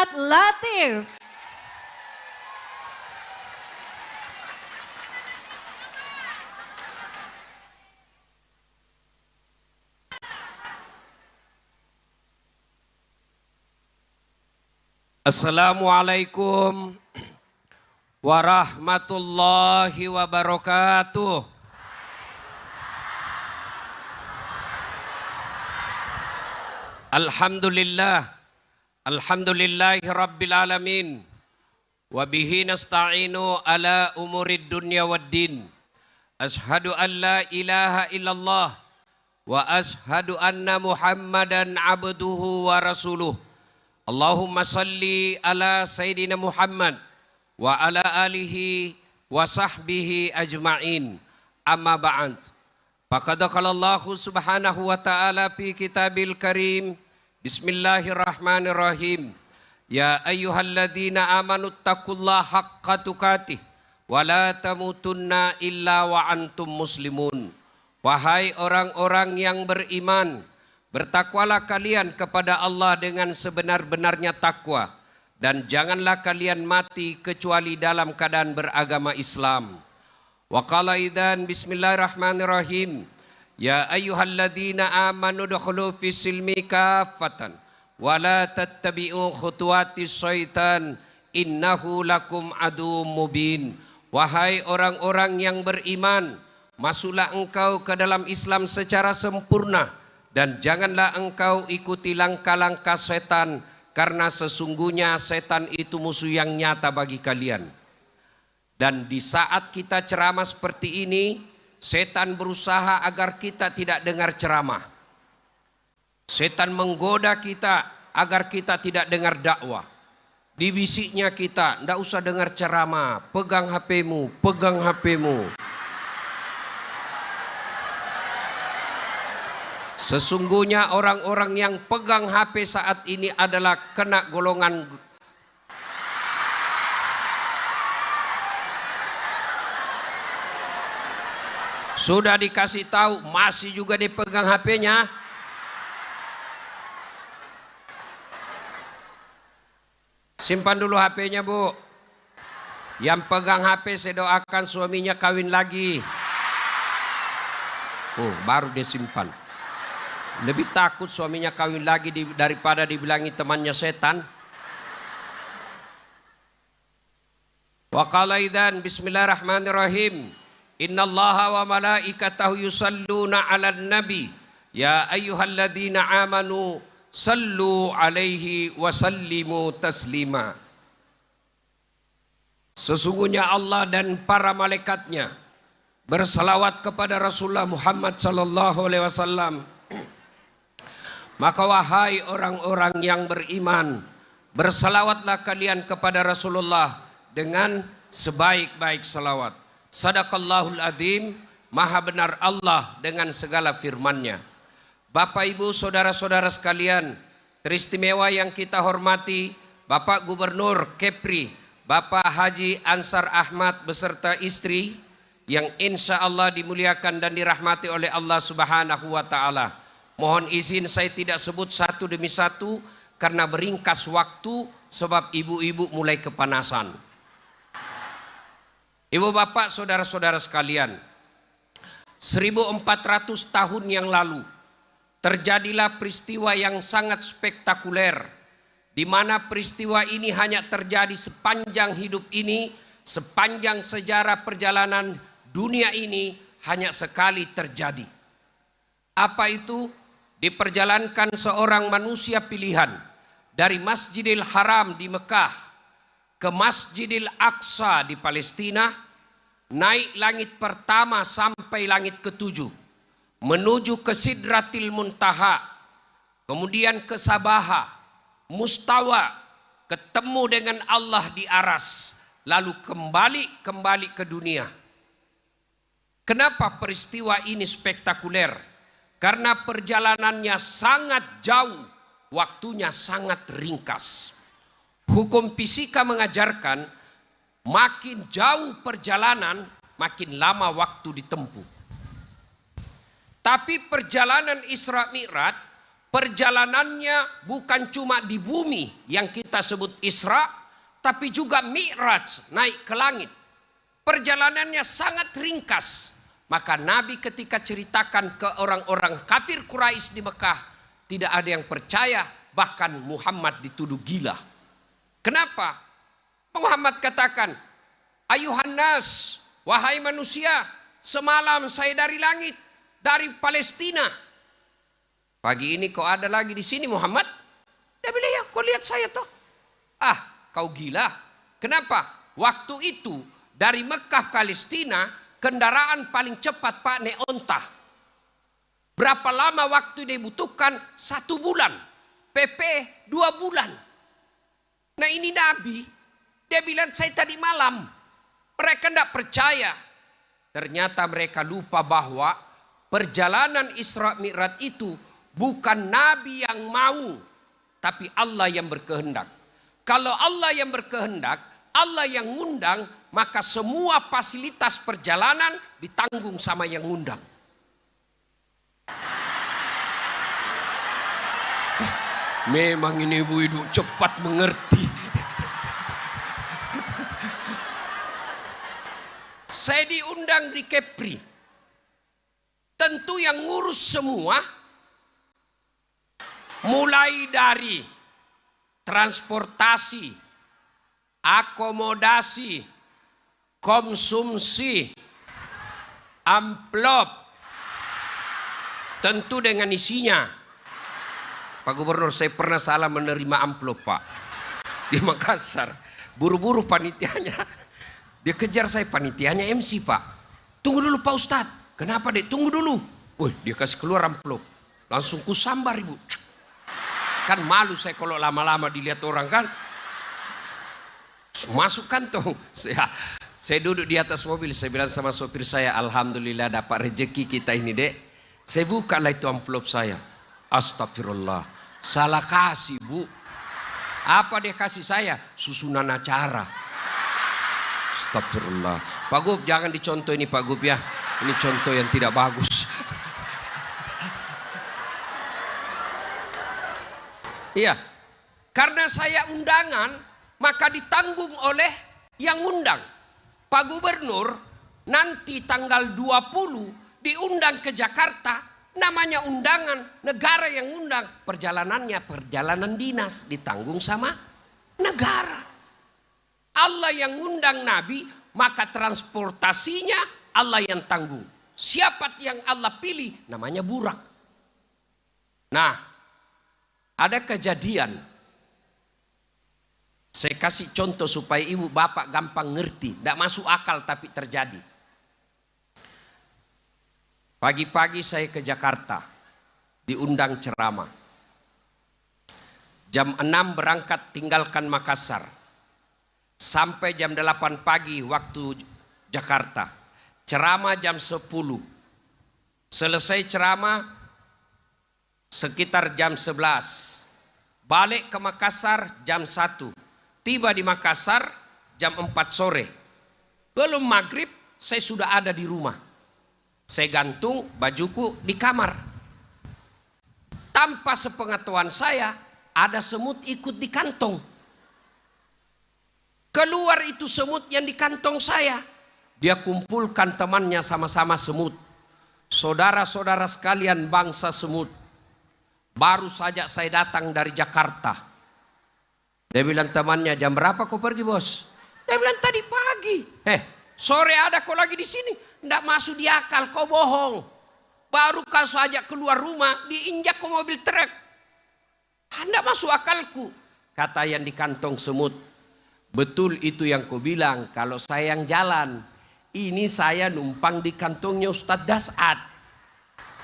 Muhammad Latif. Assalamualaikum warahmatullahi wabarakatuh. Alhamdulillahi rabbil alamin. Wabihi nasta'inu ala umurid dunya waddin. Ashhadu an la ilaha illallah wa ashhadu anna Muhammadan abduhu wa rasuluh. Allahumma salli ala Sayyidina Muhammad wa ala alihi wa sahbihi ajma'in. Amma ba'd. Faqad qala Allah subhanahu wa ta'ala fi kitabil karim. Bismillahirrahmanirrahim. Ya ayyuhalladzina amanu taqullaha haqqa tuqatih wa la tamutunna illa wa antum muslimun. Wahai orang-orang yang beriman, bertakwalah kalian kepada Allah dengan sebenar-benarnya takwa, dan janganlah kalian mati kecuali dalam keadaan beragama Islam. Wa qala idzan bismillahirrahmanirrahim. Ya ayyuhalladzina amanu dukhulu fis silmi kaffatan wa la tattabi'u khutuwatis syaitan innahu lakum aduwwum mubin. Wahai orang-orang yang beriman, masuklah engkau ke dalam Islam secara sempurna, dan janganlah engkau ikuti langkah-langkah setan, karena sesungguhnya setan itu musuh yang nyata bagi kalian. Dan di saat kita ceramah seperti ini, setan berusaha agar kita tidak dengar ceramah. Setan menggoda kita agar kita tidak dengar dakwah. Dibisiknya kita, tidak usah dengar ceramah, pegang HP-mu, pegang HP-mu. Sesungguhnya orang-orang yang pegang HP saat ini adalah kena golongan sudah dikasih tahu masih juga dipegang HP-nya. Simpan dulu HP-nya, Bu. Yang pegang HP saya doakan suaminya kawin lagi. Oh, baru dia simpan. Lebih takut suaminya kawin lagi daripada dibilangi temannya setan. Wa qala idzan bismillahirrahmanirrahim. Innallaha wa malaikatahu yusalluna 'alan nabi. Ya ayyuhalladzina amanu sallu 'alaihi wa sallimu taslima. Sesungguhnya Allah dan para malaikatnya bersalawat kepada Rasulullah Muhammad sallallahu alaihi wasallam. Maka wahai orang-orang yang beriman, bersalawatlah kalian kepada Rasulullah dengan sebaik-baik salawat. Sadaqallahul adzim, maha benar Allah dengan segala firman-Nya. Bapak Ibu saudara-saudara sekalian, teristimewa yang kita hormati Bapak Gubernur Kepri, Bapak Haji Ansar Ahmad beserta istri yang insya Allah dimuliakan dan dirahmati oleh Allah Subhanahu wa ta'ala. Mohon izin saya tidak sebut satu demi satu karena meringkas waktu sebab ibu-ibu mulai kepanasan. Ibu bapak saudara-saudara sekalian, 1400 tahun yang lalu terjadilah peristiwa yang sangat spektakuler, di mana peristiwa ini hanya terjadi sepanjang hidup ini, sepanjang sejarah perjalanan dunia ini hanya sekali terjadi. Apa itu? Diperjalankan seorang manusia pilihan dari Masjidil Haram di Mekah ke Masjidil Aqsa di Palestina, naik langit pertama sampai langit ketujuh, menuju ke Sidratil Muntaha, kemudian ke Sabaha, Mustawa, ketemu dengan Allah di aras, lalu kembali ke dunia. Kenapa peristiwa ini spektakuler? Karena perjalanannya sangat jauh, waktunya sangat ringkas. Hukum fisika mengajarkan makin jauh perjalanan, makin lama waktu ditempuh. Tapi perjalanan Isra Mi'raj perjalanannya bukan cuma di bumi yang kita sebut Isra, tapi juga Mi'raj, naik ke langit. Perjalanannya sangat ringkas. Maka Nabi ketika ceritakan ke orang-orang kafir Quraisy di Mekah, tidak ada yang percaya, bahkan Muhammad dituduh gila. Kenapa? Muhammad katakan, ayuhan nas, wahai manusia, semalam saya dari langit, dari Palestina. Pagi ini kau ada lagi di sini Muhammad? Dia bilang, ya kau lihat saya toh. Ah, kau gila. Kenapa? Waktu itu dari Mekah Palestina, kendaraan paling cepat Pak naik onta. Berapa lama waktu dibutuhkan? 1 bulan. PP 2 bulan. Nah ini Nabi, dia bilang saya tadi malam. Mereka tidak percaya. Ternyata mereka lupa bahwa perjalanan Isra Mi'raj itu bukan Nabi yang mau, tapi Allah yang berkehendak. Kalau Allah yang berkehendak, Allah yang ngundang, maka semua fasilitas perjalanan ditanggung sama yang ngundang. Memang ini ibu-ibu cepat mengerti. Saya diundang di Kepri. Tentu yang ngurus semua, mulai dari transportasi, akomodasi, konsumsi, amplop, tentu dengan isinya. Pak Gubernur, saya pernah salah menerima amplop Pak di Makassar. Buru-buru panitianya, dia kejar saya, panitianya MC Pak. Tunggu dulu Pak Ustadz. Kenapa dek? Tunggu dulu. Wih, dia kasih keluar amplop. Langsung kusambar ibu. Kan malu saya kalau lama-lama dilihat orang kan. Masuk kantong. Saya duduk di atas mobil. Saya bilang sama sopir saya, alhamdulillah dapat rezeki kita ini dek. Saya bukalah itu amplop saya. Astagfirullah, salah kasih bu. Apa dia kasih saya? Susunan acara. Astagfirullah. Pak Gub, jangan dicontoh ini Pak Gub ya. Ini contoh yang tidak bagus. Iya, karena saya undangan, maka ditanggung oleh yang undang. Pak Gubernur nanti tanggal 20 diundang ke Jakarta. Namanya undangan, negara yang undang. Perjalanannya perjalanan dinas, ditanggung sama negara. Allah yang undang Nabi, maka transportasinya Allah yang tanggung. Siapa yang Allah pilih, namanya burak. Nah, ada kejadian. Saya kasih contoh supaya ibu bapak gampang ngerti. Tidak masuk akal tapi terjadi. Pagi-pagi saya ke Jakarta, diundang ceramah. Jam 6 berangkat tinggalkan Makassar. Sampai jam 8 pagi waktu Jakarta. Ceramah jam 10. Selesai ceramah sekitar jam 11. Balik ke Makassar jam 1. Tiba di Makassar jam 4 sore. Belum maghrib saya sudah ada di rumah. Saya gantung bajuku di kamar. Tanpa sepengetahuan saya, ada semut ikut di kantong. Keluar itu semut yang di kantong saya. Dia kumpulkan temannya sama-sama semut. Saudara-saudara sekalian bangsa semut. Baru saja saya datang dari Jakarta. Dia bilang temannya, jam berapa kau pergi bos? Dia bilang tadi pagi. Sore ada kau lagi di sini. Tidak masuk di akal, kau bohong. Baru kau saja keluar rumah, diinjak ke mobil truk. Tidak masuk akalku. Kata yang di kantong semut. Betul itu yang kau bilang, kalau saya yang jalan. Ini saya numpang di kantongnya Ustadz Das'ad.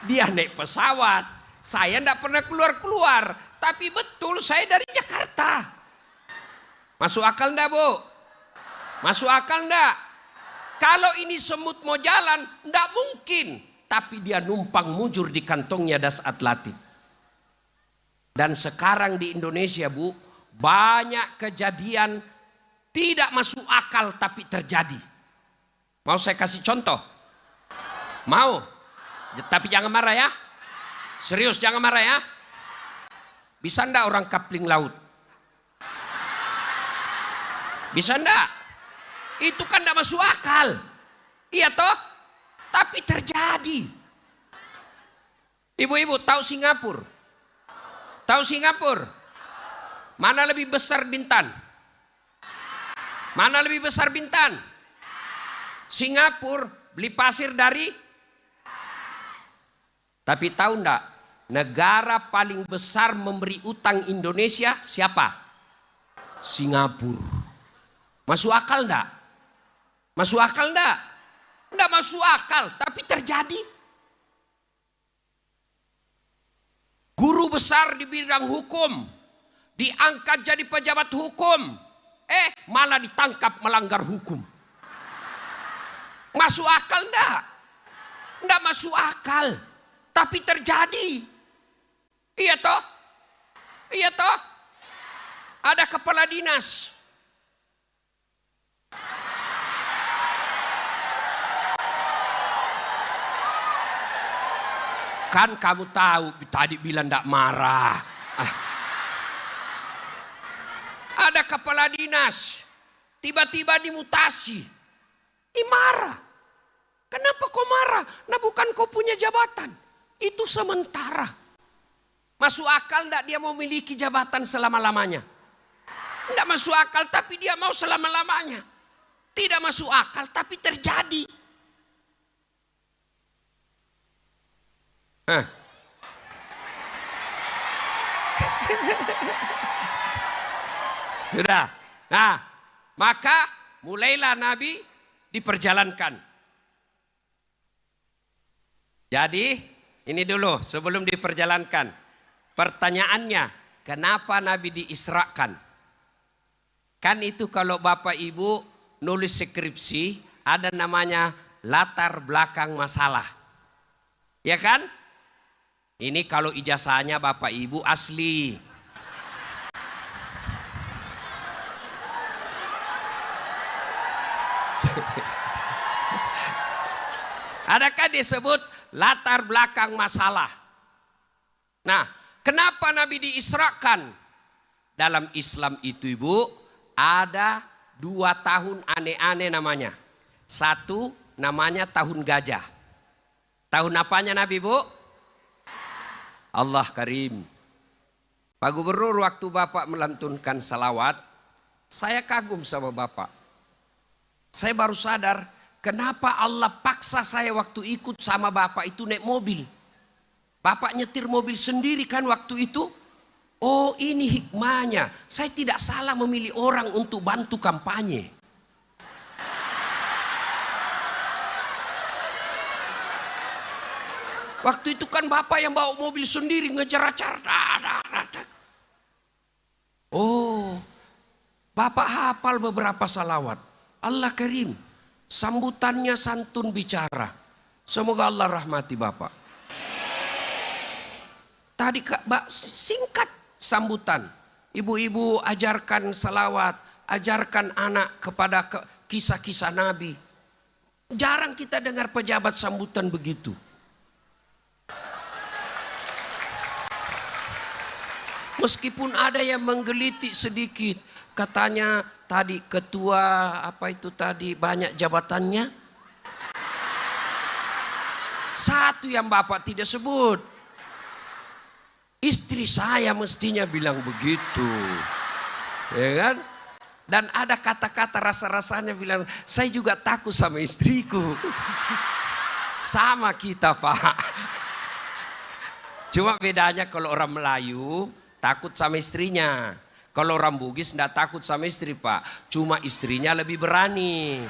Dia naik pesawat. Saya tidak pernah keluar-keluar. Tapi betul saya dari Jakarta. Masuk akal enggak bu? Masuk akal enggak? Kalau ini semut mau jalan, tidak mungkin. Tapi dia numpang mujur di kantongnya Das'ad Latif. Dan sekarang di Indonesia bu, banyak kejadian tidak masuk akal tapi terjadi. Mau saya kasih contoh? Mau? Tapi jangan marah ya. Serius jangan marah ya. Bisa ndak orang kapling laut? Bisa ndak? Itu kan ndak masuk akal. Iya toh? Tapi terjadi. Ibu-ibu tahu Singapura? Tahu Singapura? Mana lebih besar Bintan? Mana lebih besar Bintan? Singapura beli pasir dari. Tapi tahu ndak? Negara paling besar memberi utang Indonesia siapa? Singapura. Masuk akal ndak? Masuk akal ndak? Ndak masuk akal, tapi terjadi. Guru besar di bidang hukum diangkat jadi pejabat hukum, malah ditangkap melanggar hukum. Masuk akal ndak? Ndak masuk akal, tapi terjadi. Iya toh? Iya toh? Ada kepala dinas. Kan kamu tahu tadi bilang ndak marah. Ada kepala dinas, tiba-tiba dimutasi. Marah. Kenapa kau marah? Nah bukan kau punya jabatan. Itu sementara. Masuk akal enggak dia mau memiliki jabatan selama-lamanya? Enggak masuk akal tapi dia mau selama-lamanya. Tidak masuk akal tapi terjadi. Sudah. Nah, maka mulailah Nabi diperjalankan. Jadi, ini dulu sebelum diperjalankan. Pertanyaannya, kenapa Nabi diisrakan? Kan itu kalau Bapak Ibu nulis skripsi, ada namanya latar belakang masalah. Ya kan? Ini kalau ijazahnya Bapak Ibu asli. Adakah disebut latar belakang masalah? Nah, kenapa Nabi diisrakan? Dalam Islam itu Ibu, ada 2 tahun aneh-aneh namanya. Satu namanya tahun gajah. Tahun apanya Nabi Bu? Allah Karim. Pak Gubernur, waktu Bapak melantunkan salawat, saya kagum sama Bapak. Saya baru sadar kenapa Allah paksa saya waktu ikut sama Bapak itu naik mobil. Bapak nyetir mobil sendiri kan waktu itu. Oh ini hikmahnya. Saya tidak salah memilih orang untuk bantu kampanye. Waktu itu kan Bapak yang bawa mobil sendiri ngejar-acar. Oh, Bapak hafal beberapa salawat. Allah Karim, sambutannya santun bicara. Semoga Allah rahmati Bapak. Tadi singkat sambutan. Ibu-ibu ajarkan salawat, ajarkan anak kepada kisah-kisah Nabi. Jarang kita dengar pejabat sambutan begitu. Meskipun ada yang menggelitik sedikit, katanya tadi ketua apa itu tadi banyak jabatannya. Satu yang Bapak tidak sebut. Istri saya mestinya bilang begitu. Ya kan? Dan ada kata-kata rasa-rasanya bilang, saya juga takut sama istriku. Sama kita Pak. Cuma bedanya kalau orang Melayu takut sama istrinya. Kalau orang Bugis tidak takut sama istri Pak. Cuma istrinya lebih berani.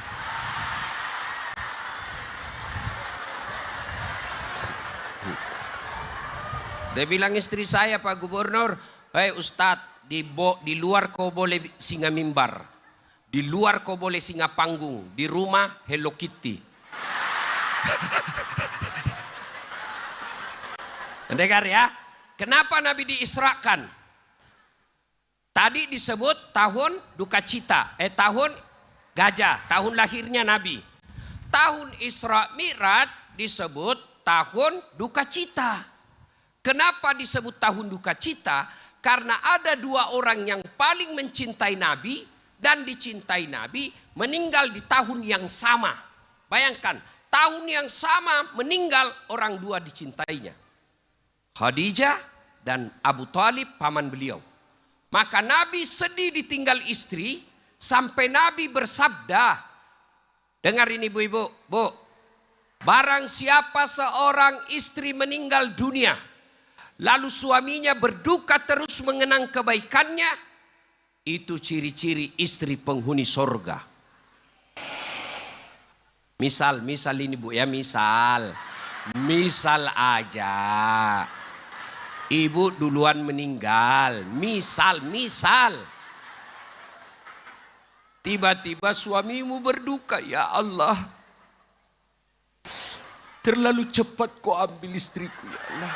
Dia bilang istri saya Pak Gubernur, hei Ustadz, di luar kau boleh singa mimbar. Di luar kau boleh singa panggung. Di rumah Hello Kitty. Dengar ya, kenapa Nabi diisrakan? Tadi disebut tahun duka cita, tahun gajah, tahun lahirnya Nabi. Tahun Isra Mi'raj disebut tahun duka cita. Kenapa disebut tahun duka cita? Karena ada dua orang yang paling mencintai Nabi dan dicintai Nabi meninggal di tahun yang sama. Bayangkan, tahun yang sama meninggal orang dua dicintainya. Khadijah dan Abu Talib paman beliau. Maka Nabi sedih ditinggal istri sampai Nabi bersabda, dengar ini ibu-ibu, bu, barang siapa seorang istri meninggal dunia, lalu suaminya berduka terus mengenang kebaikannya, itu ciri-ciri istri penghuni sorga. Misal ini bu ya, misal aja. Ibu duluan meninggal, misal. Tiba-tiba suamimu berduka, ya Allah, terlalu cepat kau ambil istriku ya Allah.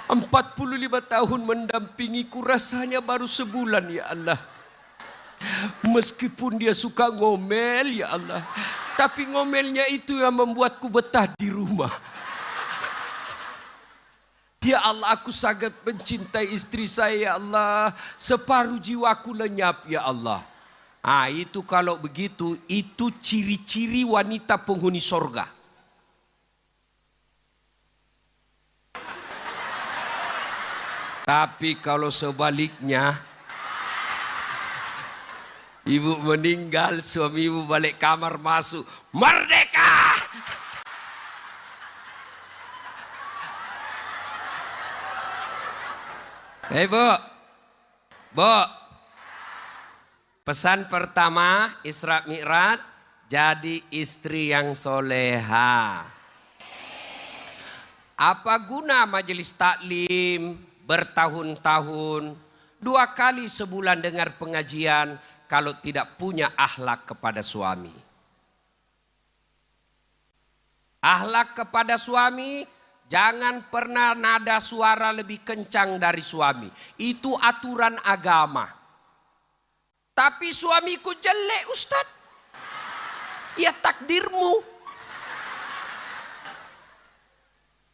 45 tahun mendampingiku, rasanya baru sebulan ya Allah. Meskipun dia suka ngomel ya Allah, tapi ngomelnya itu yang membuatku betah di rumah. Ya Allah, aku sangat mencintai istri saya ya Allah, separuh jiwaku lenyap ya Allah. Itu kalau begitu, itu ciri-ciri wanita penghuni sorga. Tapi kalau sebaliknya, ibu meninggal, suami ibu balik kamar masuk, merdeka. Bu, pesan pertama Isra Mi'raj, jadi istri yang soleha. Apa guna majelis taklim bertahun-tahun, 2 kali sebulan dengar pengajian, kalau tidak punya akhlak kepada suami? Akhlak kepada suami, jangan pernah nada suara lebih kencang dari suami. Itu aturan agama. Tapi suamiku jelek Ustaz. Ya takdirmu.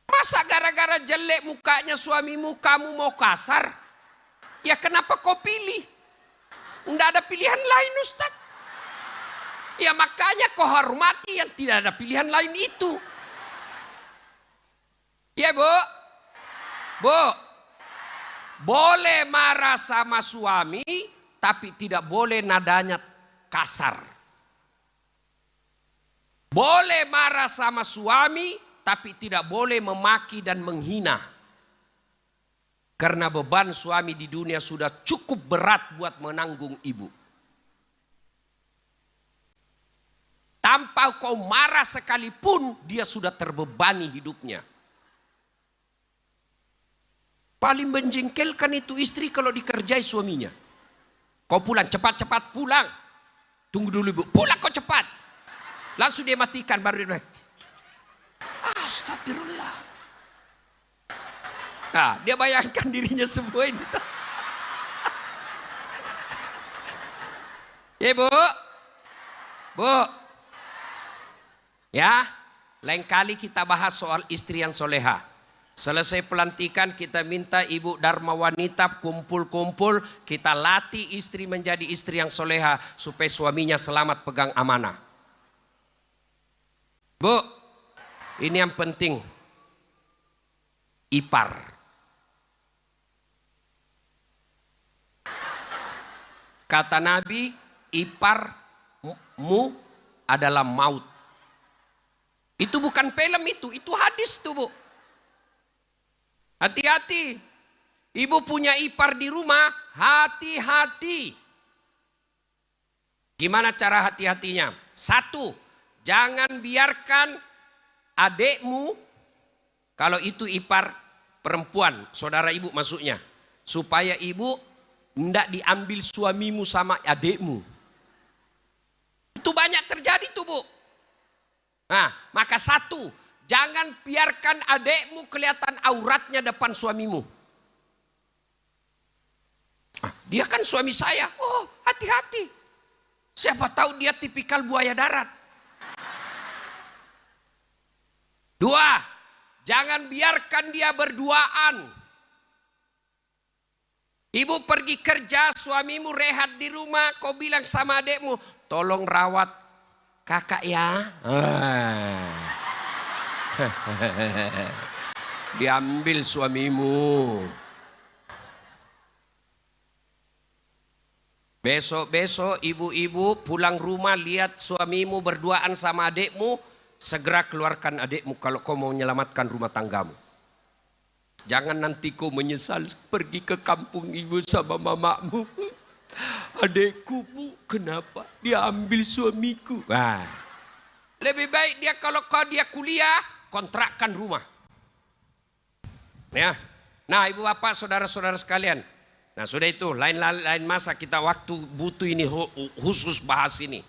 Masa gara-gara jelek mukanya suamimu kamu mau kasar? Ya kenapa kau pilih? Tidak ada pilihan lain Ustaz. Ya makanya kau hormati yang tidak ada pilihan lain itu. Ya bu, boleh marah sama suami, tapi tidak boleh nadanya kasar. Boleh marah sama suami, tapi tidak boleh memaki dan menghina. Karena beban suami di dunia sudah cukup berat buat menanggung ibu. Tanpa kau marah sekalipun, dia sudah terbebani hidupnya. Paling menjengkelkan itu istri kalau dikerjai suaminya. Kau pulang, cepat-cepat pulang. Tunggu dulu ibu, pulang kau cepat. Langsung dia matikan, baru dia astagfirullah. Nah, dia bayangkan dirinya semua ini. Ya bu. Ya, lain kali kita bahas soal istri yang soleha. Selesai pelantikan kita minta ibu Dharma Wanita kumpul-kumpul, kita latih istri menjadi istri yang soleha supaya suaminya selamat pegang amanah. Bu, ini yang penting. Ipar. Kata Nabi, iparmu adalah maut. Itu bukan film itu hadis tuh bu. Hati-hati, ibu punya ipar di rumah, hati-hati. Gimana cara hati-hatinya? 1, jangan biarkan adekmu, kalau itu ipar perempuan, saudara ibu maksudnya, supaya ibu tidak diambil suamimu sama adekmu. Itu banyak terjadi tuh bu. Nah, maka 1, jangan biarkan adekmu kelihatan auratnya depan suamimu. Dia kan suami saya. Oh, hati-hati. Siapa tahu dia tipikal buaya darat. 2, jangan biarkan dia berduaan. Ibu pergi kerja, suamimu rehat di rumah, kau bilang sama adekmu, tolong rawat kakak ya. Diambil suamimu. Besok-besok ibu-ibu pulang rumah lihat suamimu berduaan sama adekmu, segera keluarkan adekmu kalau kau mau menyelamatkan rumah tanggamu. Jangan nanti kau menyesal pergi ke kampung ibu sama mamamu. Adekku, Bu, kenapa dia ambil suamiku? Wah, lebih baik dia kalau dia kuliah, kontrakkan rumah. Ya. Nah, ibu bapak, saudara-saudara sekalian. Nah, sudah itu, lain masa kita waktu butuh ini khusus bahas ini.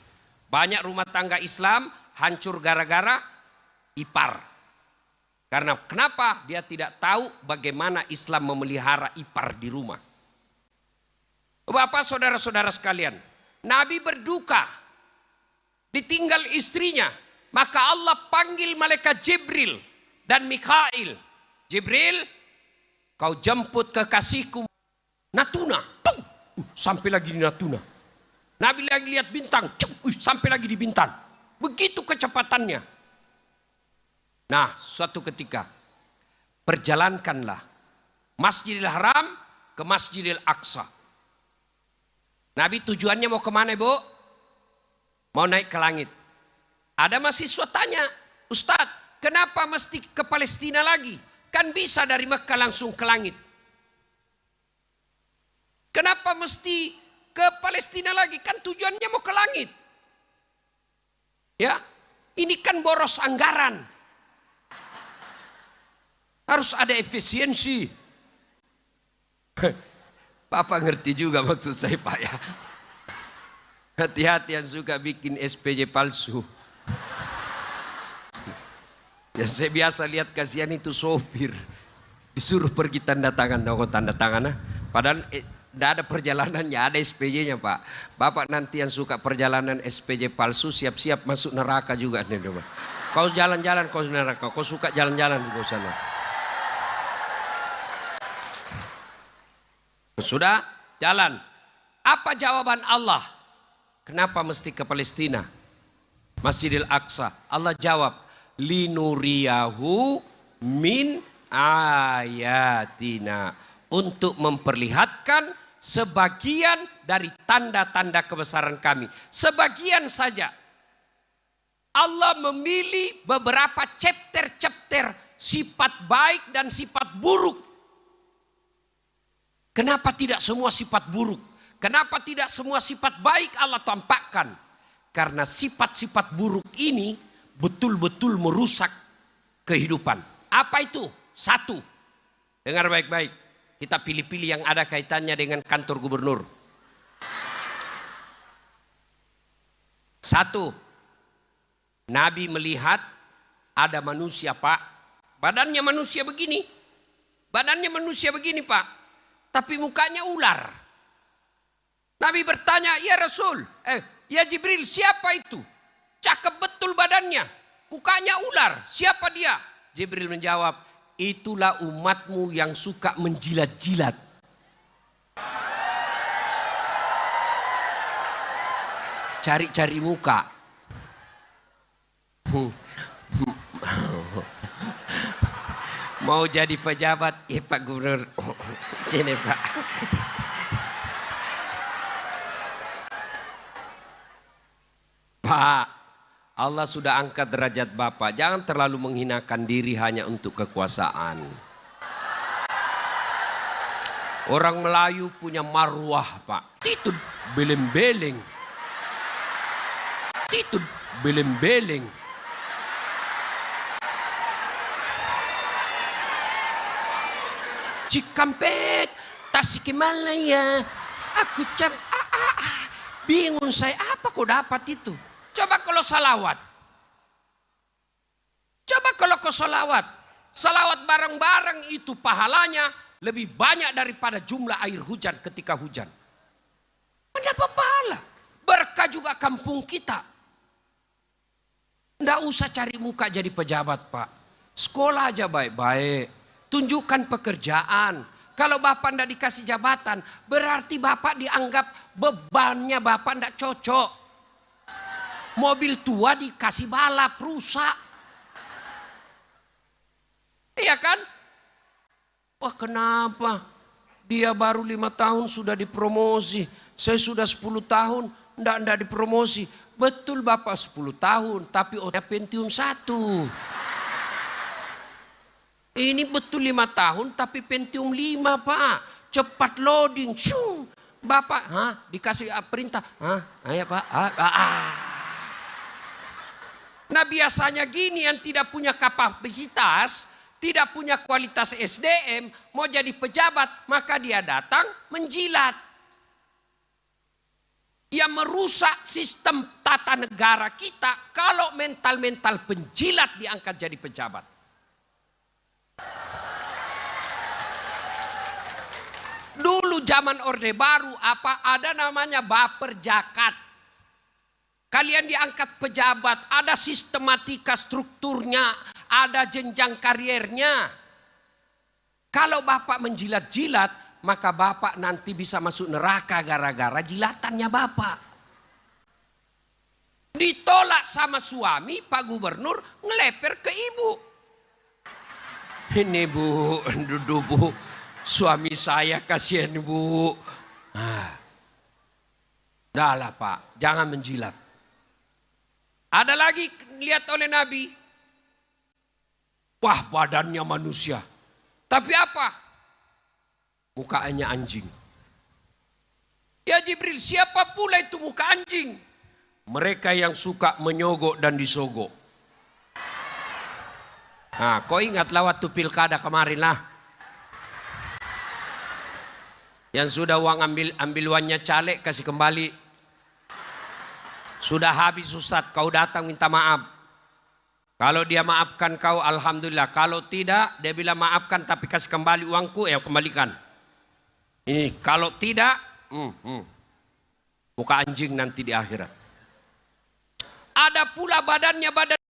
Banyak rumah tangga Islam hancur gara-gara ipar. Karena kenapa? Dia tidak tahu bagaimana Islam memelihara ipar di rumah. Bapak, saudara-saudara sekalian, Nabi berduka, ditinggal istrinya. Maka Allah panggil malaikat Jibril dan Mikail. Jibril, kau jemput kekasihku Natuna. Sampai lagi di Natuna. Nabi lagi lihat bintang. Sampai lagi di bintang. Begitu kecepatannya. Nah, suatu ketika perjalankanlah Masjidil Haram ke Masjidil Aqsa. Nabi tujuannya mau kemana, Bu? Mau naik ke langit. Ada mahasiswa tanya, Ustadz, kenapa mesti ke Palestina lagi? Kan bisa dari Mekah langsung ke langit. Kenapa mesti ke Palestina lagi? Kan tujuannya mau ke langit. Ya, ini kan boros anggaran. Harus ada efisiensi. Papa ngerti juga maksud saya, Pak, ya. Hati-hati yang suka bikin SPJ palsu. Ya, saya biasa lihat kasihan itu sopir. Disuruh pergi tanda tangan, tanda tangan. Padahal tidak ada perjalanannya, ada SPJ-nya, Pak. Bapak nanti yang suka perjalanan SPJ palsu, siap-siap masuk neraka juga. Kau jalan-jalan, kau neraka. Kau suka jalan-jalan di sana. Sudah jalan. Apa jawaban Allah? Kenapa mesti ke Palestina? Masjidil Aqsa. Allah jawab, linuriyahu min ayatina. Untuk memperlihatkan sebagian dari tanda-tanda kebesaran kami. Sebagian saja. Allah memilih beberapa chapter-chapter sifat baik dan sifat buruk. Kenapa tidak semua sifat buruk? Kenapa tidak semua sifat baik Allah tampakkan? Karena sifat-sifat buruk ini betul-betul merusak kehidupan. Apa itu? Satu, dengar baik-baik. Kita pilih-pilih yang ada kaitannya dengan kantor gubernur. Satu, Nabi melihat ada manusia, Pak. Badannya manusia begini. Badannya manusia begini, Pak. Tapi mukanya ular. Nabi bertanya, ya Rasul, ya Jibril, siapa itu? Cakep betul badannya, mukanya ular, siapa dia? Jibril menjawab, itulah umatmu yang suka menjilat-jilat. Cari-cari muka. Mau jadi pejabat, ya Pak Gubernur. Sini Pak. Pak, Allah sudah angkat derajat Bapak. Jangan terlalu menghinakan diri hanya untuk kekuasaan. Orang Melayu punya marwah, Pak. Itu beleng-beleng. Itu beleng-beleng. Cikampek, Tasikmalaya, aku bingung saya, apa kau dapat itu? Coba kalau salawat. Coba kalau kau salawat. Salawat bareng-bareng itu pahalanya lebih banyak daripada jumlah air hujan ketika hujan. Mendapat pahala. Berkah juga kampung kita. Tidak usah cari muka jadi pejabat, Pak. Sekolah aja baik-baik. Tunjukkan pekerjaan. Kalau bapak tidak dikasih jabatan, berarti bapak dianggap bebannya bapak tidak cocok. Mobil tua dikasih balap, rusak. Iya kan? Wah, kenapa? Dia baru 5 tahun sudah dipromosi. Saya sudah 10 tahun, tidak dipromosi. Betul bapak 10 tahun, tapi otaknya Pentium 1. Ini betul 5 tahun, tapi Pentium 5 pak. Cepat loading. Shung. Bapak, dikasih perintah. Ayo pak. Nah biasanya gini, yang tidak punya kapasitas, tidak punya kualitas SDM, mau jadi pejabat, maka dia datang menjilat. Yang merusak sistem tata negara kita kalau mental-mental penjilat diangkat jadi pejabat. Dulu zaman Orde Baru ada namanya baper jakat. Kalian diangkat pejabat, ada sistematika strukturnya, ada jenjang kariernya. Kalau bapak menjilat-jilat, maka bapak nanti bisa masuk neraka gara-gara jilatannya bapak. Ditolak sama suami, Pak Gubernur ngeleper ke ibu. Ini bu, duduk bu, suami saya kasihan bu. Dah lah pak, jangan menjilat. Ada lagi lihat oleh Nabi. Wah badannya manusia. Tapi apa? Mukanya anjing. Ya Jibril, siapa pula itu muka anjing? Mereka yang suka menyogok dan disogok. Nah, kau ingatlah waktu pilkada kemarin lah. Yang sudah uang ambil uangnya caleg kasih kembali. Sudah habis Ustadz, kau datang minta maaf. Kalau dia maafkan kau, alhamdulillah. Kalau tidak, dia bilang maafkan tapi kasih kembali uangku, ya kembalikan. Ini kalau tidak, muka anjing nanti di akhirat. Ada pula badannya badan